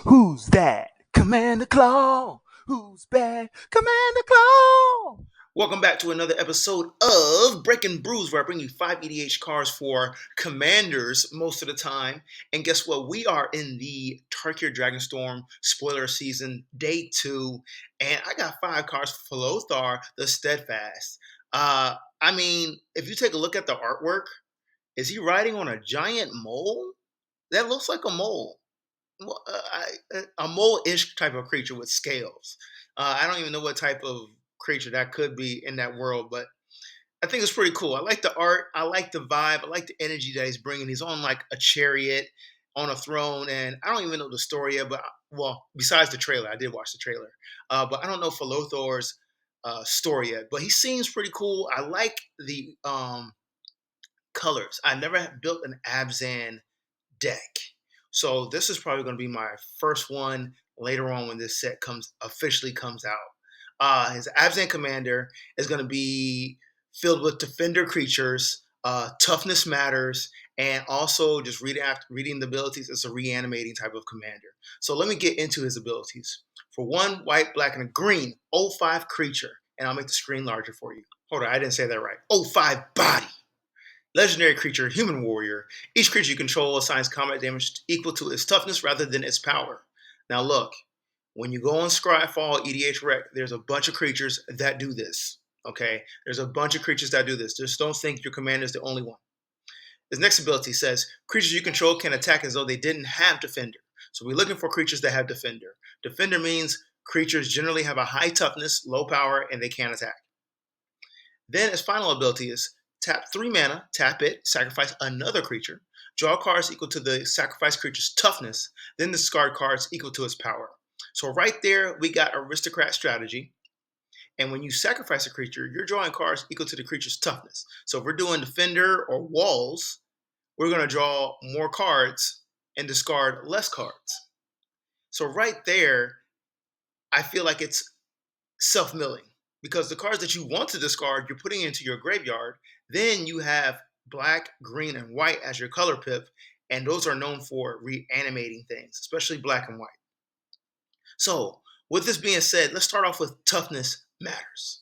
Who's that? Commander Claw. Who's bad? Commander Claw. Welcome back to another episode of Breaking Brews, where I bring you 5 EDH cards for commanders most of the time. And guess what? We are in the Tarkir Dragonstorm spoiler season, day 2, and I got 5 cards for Felothar the Steadfast. If you take a look at the artwork, is he riding on a giant mole? That looks like a mole. A mole-ish type of creature with scales. I don't even know what type of creature that could be in that world, but I think it's pretty cool. I like the art. I like the vibe. I like the energy that he's bringing. He's on like a chariot on a throne, and I don't even know the story yet. But besides the trailer, I did watch the trailer, but I don't know Felothar's story yet. But he seems pretty cool. I like the colors. I never built an Abzhan deck. So this is probably going to be my first one later on when this set officially comes out. His Abzhan commander is going to be filled with defender creatures, toughness matters, and also just reading the abilities. It's a reanimating type of commander. So let me get into his abilities. For 1 white, black, and a green, 0/5 creature, and I'll make the screen larger for you. Hold on, I didn't say that right. 0/5 body. Legendary creature, human warrior. Each creature you control assigns combat damage equal to its toughness rather than its power. Now look, when you go on Scryfall EDH Rec, there's a bunch of creatures that do this. Okay? There's a bunch of creatures that do this. Just don't think your commander is the only one. His next ability says, creatures you control can attack as though they didn't have defender. So we're looking for creatures that have defender. Defender means creatures generally have a high toughness, low power, and they can't attack. Then his final ability is, tap 3 mana, tap it, sacrifice another creature, draw cards equal to the sacrificed creature's toughness, then discard cards equal to its power. So right there, we got Aristocrat strategy. And when you sacrifice a creature, you're drawing cards equal to the creature's toughness. So if we're doing defender or walls, we're going to draw more cards and discard less cards. So right there, I feel like it's self-milling, because the cards that you want to discard, you're putting into your graveyard. Then you have black, green, and white as your color pip, and those are known for reanimating things, especially black and white. So, with this being said, let's start off with toughness matters.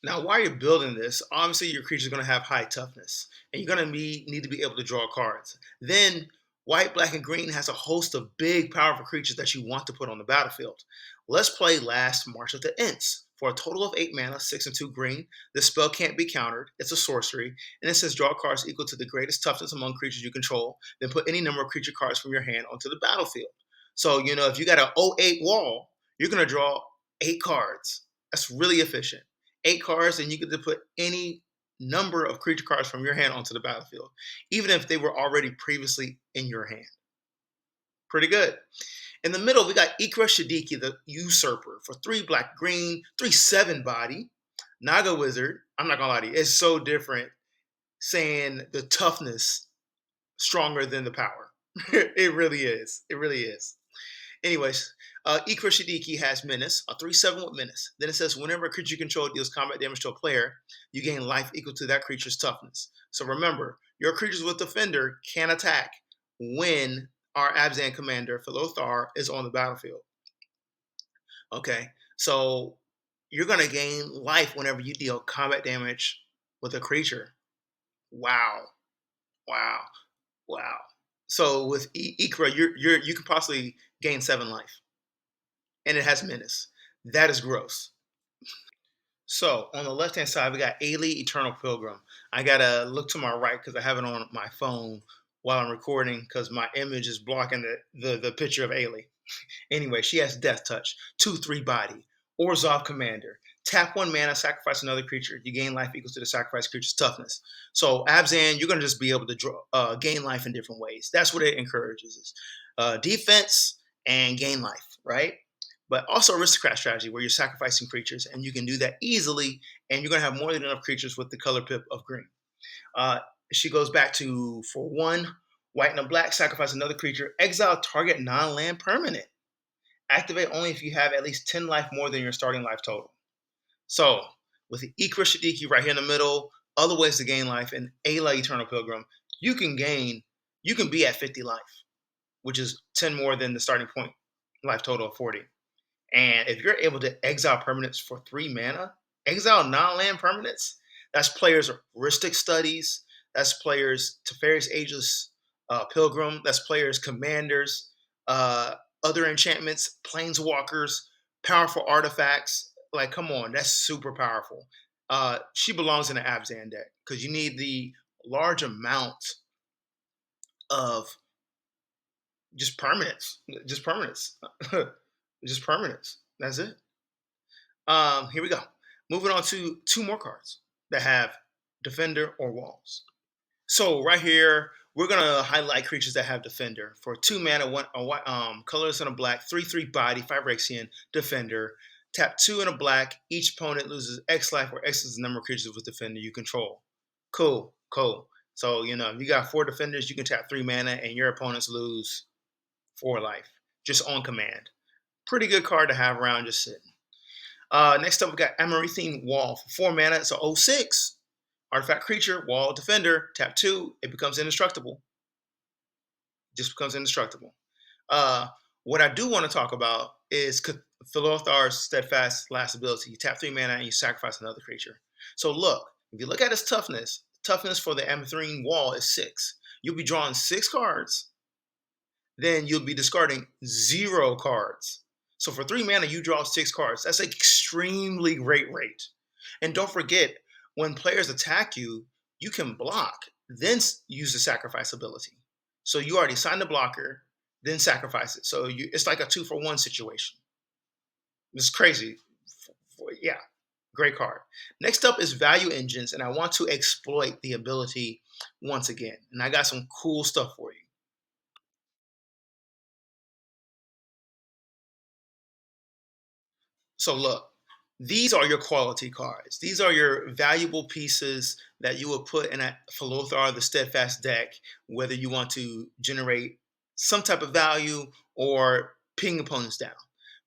Now, while you're building this, obviously your creature is going to have high toughness, and you're going to need to be able to draw cards. Then, white, black, and green has a host of big, powerful creatures that you want to put on the battlefield. Let's play Last March of the Ents. For a total of 8 mana, 6 and 2 green, this spell can't be countered. It's a sorcery, and it says draw cards equal to the greatest toughness among creatures you control, then put any number of creature cards from your hand onto the battlefield. So, if you got an 0/8 wall, you're going to draw 8 cards. That's really efficient. 8 cards, and you get to put any number of creature cards from your hand onto the battlefield, even if they were already previously in your hand. Pretty good. In the middle, we got Ikra Shadiki, the Usurper, for 3 black, green, 3/7 body. Naga Wizard, I'm not gonna lie to you, it's so different saying the toughness stronger than the power. It really is. It really is. Anyways, Ikra Shadiki has Menace, a 3/7 with Menace. Then it says whenever a creature you control deals combat damage to a player, you gain life equal to that creature's toughness. So remember, your creatures with Defender can attack when our Abzhan commander, Felothar, is on the battlefield. Okay, so you're going to gain life whenever you deal combat damage with a creature. Wow. Wow. Wow. So with Ikra, you can possibly gain 7 life. And it has Menace. That is gross. So on the left-hand side, we got Ailey, Eternal Pilgrim. I gotta look to my right because I have it on my phone while I'm recording because my image is blocking the picture of Ailey. Anyway, she has Death Touch, 2/3 body, Orzhov Commander. Tap 1 mana, sacrifice another creature. You gain life equals to the sacrifice creature's toughness. So Abzhan, you're gonna just be able to gain life in different ways. That's what it encourages: defense and gain life, right? But also Aristocrat strategy, where you're sacrificing creatures, and you can do that easily, and you're gonna have more than enough creatures with the color pip of green. She goes back to, for 1 white and a black, sacrifice another creature, exile target non-land permanent. Activate only if you have at least 10 life more than your starting life total. So, with the Ikra Shadiki right here in the middle, other ways to gain life, and Ayla Eternal Pilgrim, you can be at 50 life, which is 10 more than the starting point life total of 40. And if you're able to exile permanents for 3 mana, exile non-land permanents, that's players' Ristic Studies, that's players' Teferi's Ageless Pilgrim, that's players' Commanders, other enchantments, Planeswalkers, powerful artifacts. Like, come on, that's super powerful. She belongs in the Abzhan deck because you need the large amount of just permanents. Just permanents. Just permanents. That's it. Here we go. Moving on to 2 more cards that have defender or walls. So right here, we're gonna highlight creatures that have defender for 2 mana, colorless and a black, 3/3 body, 5 Rexian, defender. Tap 2 and a black. Each opponent loses X life, where X is the number of creatures with defender you control. Cool. So you got 4 defenders, you can tap 3 mana, and your opponents lose 4 life just on command. Pretty good card to have around just sitting. Next up, we got Amarithine Wall for 4 mana. It's a 0/6 artifact creature, wall defender. Tap 2, it becomes indestructible. Just becomes indestructible. What I do want to talk about is Felothar the Steadfast last ability. You tap 3 mana and you sacrifice another creature. So look, if you look at its toughness for the Amarithine Wall is 6. You'll be drawing 6 cards. Then you'll be discarding 0 cards. So for 3 mana, you draw 6 cards. That's an extremely great rate. And don't forget, when players attack you, you can block, then use the sacrifice ability. So you already signed the blocker, then sacrifice it. So it's like a 2-for-1 situation. It's crazy. Yeah, great card. Next up is Value Engines, and I want to exploit the ability once again. And I got some cool stuff for you. So look, these are your quality cards. These are your valuable pieces that you will put in a Felothar the Steadfast deck, whether you want to generate some type of value or ping opponents down.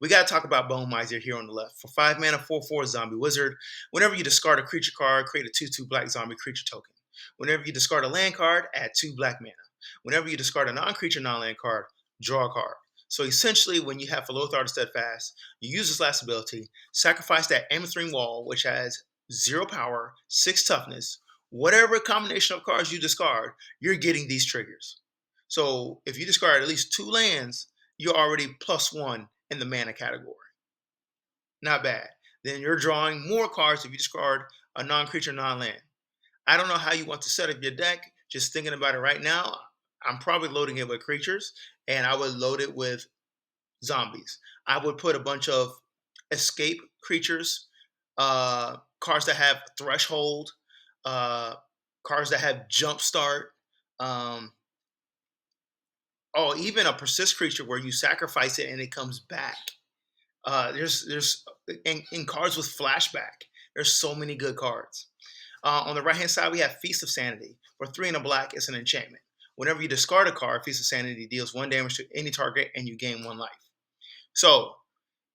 We got to talk about Bone Miser here on the left. For 5 mana, 4/4 zombie wizard. Whenever you discard a creature card, create a 2/2 black zombie creature token. Whenever you discard a land card, add 2 black mana. Whenever you discard a non-creature, non-land card, draw a card. So essentially, when you have Felothar the Steadfast, you use this last ability, sacrifice that Amarithine Wall, which has 0 power, 6 toughness. Whatever combination of cards you discard, you're getting these triggers. So if you discard at least 2 lands, you're already +1 in the mana category. Not bad. Then you're drawing more cards if you discard a non-creature, non-land. I don't know how you want to set up your deck. Just thinking about it right now, I'm probably loading it with creatures, and I would load it with zombies. I would put a bunch of escape creatures, cards that have threshold, cards that have jumpstart, even a persist creature where you sacrifice it and it comes back. There's in cards with flashback. There's so many good cards. On the right-hand side, we have Feast of Sanity. For 3 and a black, it's an enchantment. Whenever you discard a card, Feast of Sanity deals 1 damage to any target and you gain 1 life. So,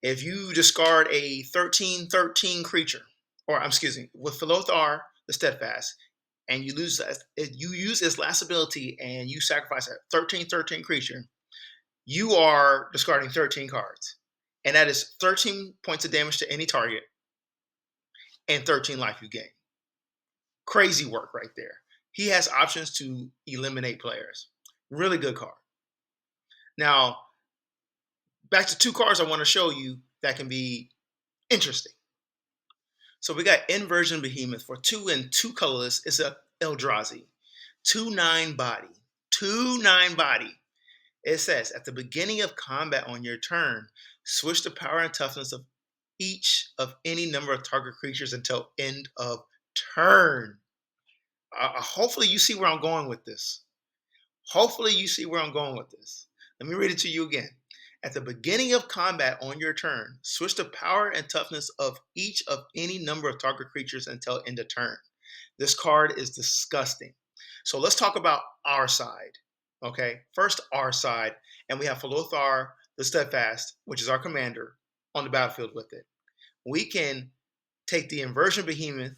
if you discard a 13/13 creature, with Felothar the Steadfast, and you use its last ability and you sacrifice a 13/13 creature, you are discarding 13 cards. And that is 13 points of damage to any target and 13 life you gain. Crazy work right there. He has options to eliminate players. Really good card. Now, back to 2 cards I want to show you that can be interesting. So we got Inversion Behemoth for 2 and 2 colorless. It's a Eldrazi. 2/9 body. 2/9 body. It says, at the beginning of combat on your turn, switch the power and toughness of each of any number of target creatures until end of turn. Hopefully you see where I'm going with this. Let me read it to you again. At the beginning of combat on your turn, switch the power and toughness of each of any number of target creatures until end of turn. This card is disgusting. So let's talk about our side. Okay, first our side, and we have Felothar the Steadfast, which is our commander, on the battlefield with it. We can take the Inversion Behemoth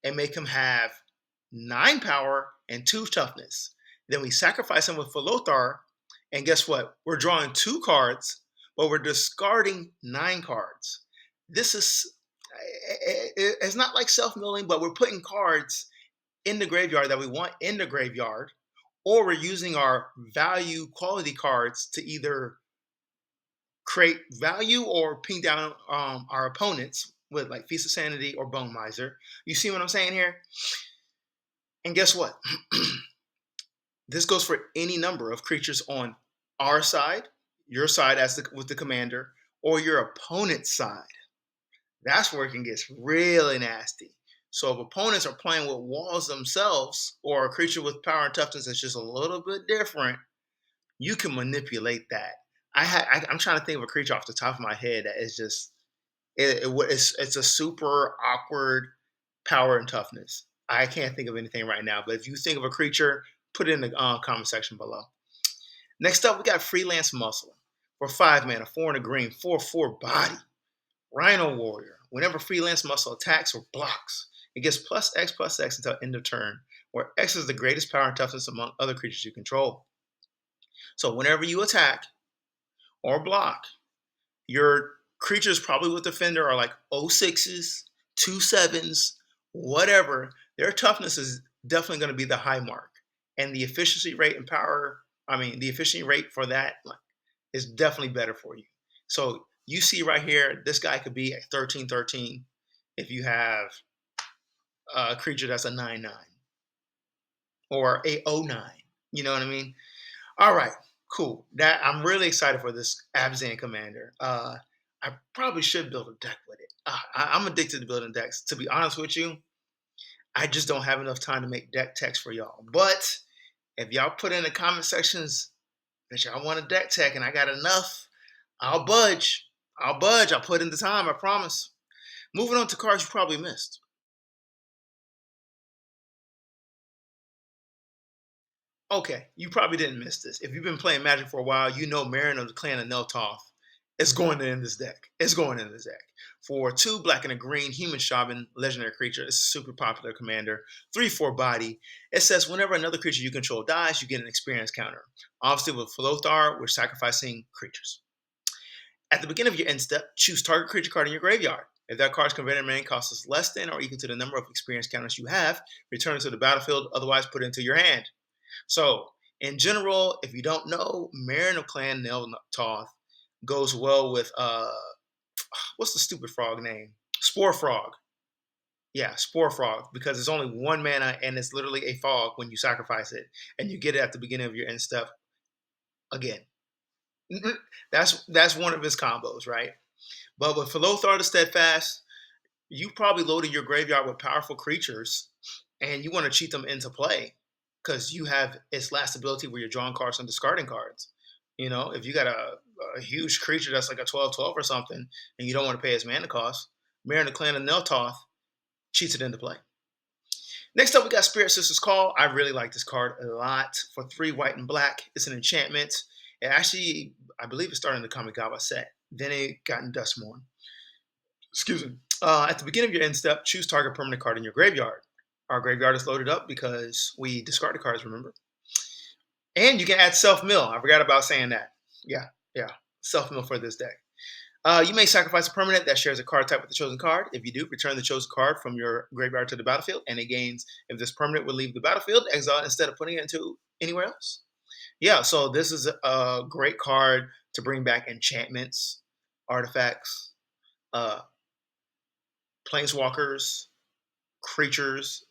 and make him have 9 power and 2 toughness. Then we sacrifice him with Felothar, and guess what? We're drawing 2 cards, but we're discarding 9 cards. This is, it's not like self-milling, but we're putting cards in the graveyard that we want in the graveyard, or we're using our value quality cards to either create value or ping down our opponents with like Feast of Sanity or Bone Miser. You see what I'm saying here? And guess what? This goes for any number of creatures on our side, your side with the commander, or your opponent's side. That's where it can get really nasty. So if opponents are playing with walls themselves, or a creature with power and toughness that's just a little bit different, you can manipulate that. I'm trying to think of a creature off the top of my head that is just it's a super awkward power and toughness. I can't think of anything right now, but if you think of a creature, put it in the comment section below. Next up, we got Freelance Muscle. For 5 mana, 4 and a green, 4/4 body. Rhino Warrior. Whenever Freelance Muscle attacks or blocks, it gets +X until end of turn, where X is the greatest power and toughness among other creatures you control. So whenever you attack or block, your creatures probably with defender are like 0/6s, 2/7s, whatever. Their toughness is definitely going to be the high mark. And the efficiency rate and power, the efficiency rate for that is definitely better for you. So you see right here, this guy could be a 13/13 if you have a creature that's a 9/9 or a 0/9. You know what I mean? All right, cool. That I'm really excited for this Abzhan commander. I probably should build a deck with it. I'm addicted to building decks. To be honest with you, I just don't have enough time to make deck text for y'all. But if y'all put in the comment sections that y'all want a deck tech and I got enough, I'll budge. I'll put in the time, I promise. Moving on to cards you probably missed. Okay, you probably didn't miss this. If you've been playing Magic for a while, you know Meren of the clan of Toth is going in this deck. It's going in this deck. For 2 black and a green, Human Shaman, legendary creature. It's a super popular commander. 3/4 body. It says whenever another creature you control dies, you get an experience counter. Obviously with Felothar, we're sacrificing creatures. At the beginning of your end step, choose target creature card in your graveyard. If that card's converted main cost is less than or equal to the number of experience counters you have, return it to the battlefield, otherwise put it into your hand. So, in general, if you don't know, Meren of Clan Toth goes well with what's the stupid frog name? Spore Frog. Yeah, Spore Frog, because it's only 1 mana and it's literally a fog when you sacrifice it, and you get it at the beginning of your end step again. That's one of his combos, right? But with Felothar the Steadfast, you probably loaded your graveyard with powerful creatures, and you want to cheat them into play because you have its last ability where you're drawing cards and discarding cards. You know, if you got a huge creature that's like a 12/12 or something, and you don't want to pay its mana cost, Meren the Clan of Neltoth cheats it into play. Next up, we got Spirit Sister's Call. I really like this card a lot. For 3 white and black, it's an enchantment. It actually, I believe it started in the Kamigawa set. Then it got in Dustmourne. Excuse me. At the beginning of your end step, choose target permanent card in your graveyard. Our graveyard is loaded up because we discarded cards, remember? And you can add self-mill. I forgot about saying that. Yeah. Self-mill for this deck. You may sacrifice a permanent that shares a card type with the chosen card. If you do, return the chosen card from your graveyard to the battlefield, and it gains if this permanent would leave the battlefield, exile instead of putting it into anywhere else. Yeah, so this is a great card to bring back enchantments, artifacts, planeswalkers, creatures,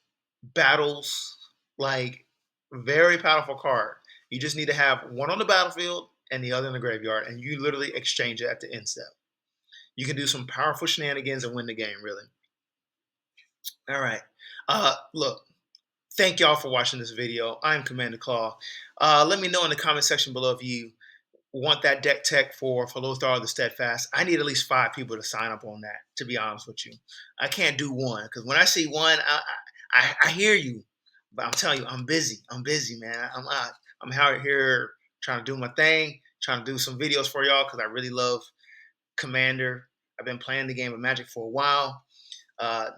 battles, like very powerful card. You just need to have one on the battlefield and the other in the graveyard, and you literally exchange it at the end step. You can do some powerful shenanigans and win the game, really. All right. Look, thank y'all for watching this video. I'm Commander Claw. Let me know in the comment section below if you want that deck tech for Felothar the Steadfast. I need at least 5 people to sign up on that, to be honest with you. I can't do one, because when I see one, I hear you. But I'm telling you, I'm busy. I'm busy, man. I'm out here trying to do my thing, trying to do some videos for y'all, because I really love Commander. I've been playing the game of Magic for a while.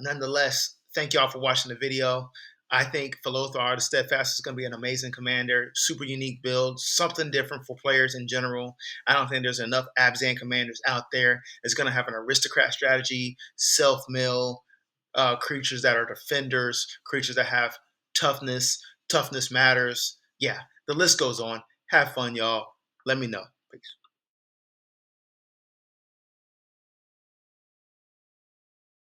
Nonetheless, thank y'all for watching the video. I think Felothar the Steadfast is going to be an amazing commander, super unique build, something different for players in general. I don't think there's enough Abzhan commanders out there. It's going to have an aristocrat strategy, self-mill, creatures that are defenders, creatures that have toughness. Toughness matters. Yeah, the list goes on. Have fun, y'all. Let me know. Peace.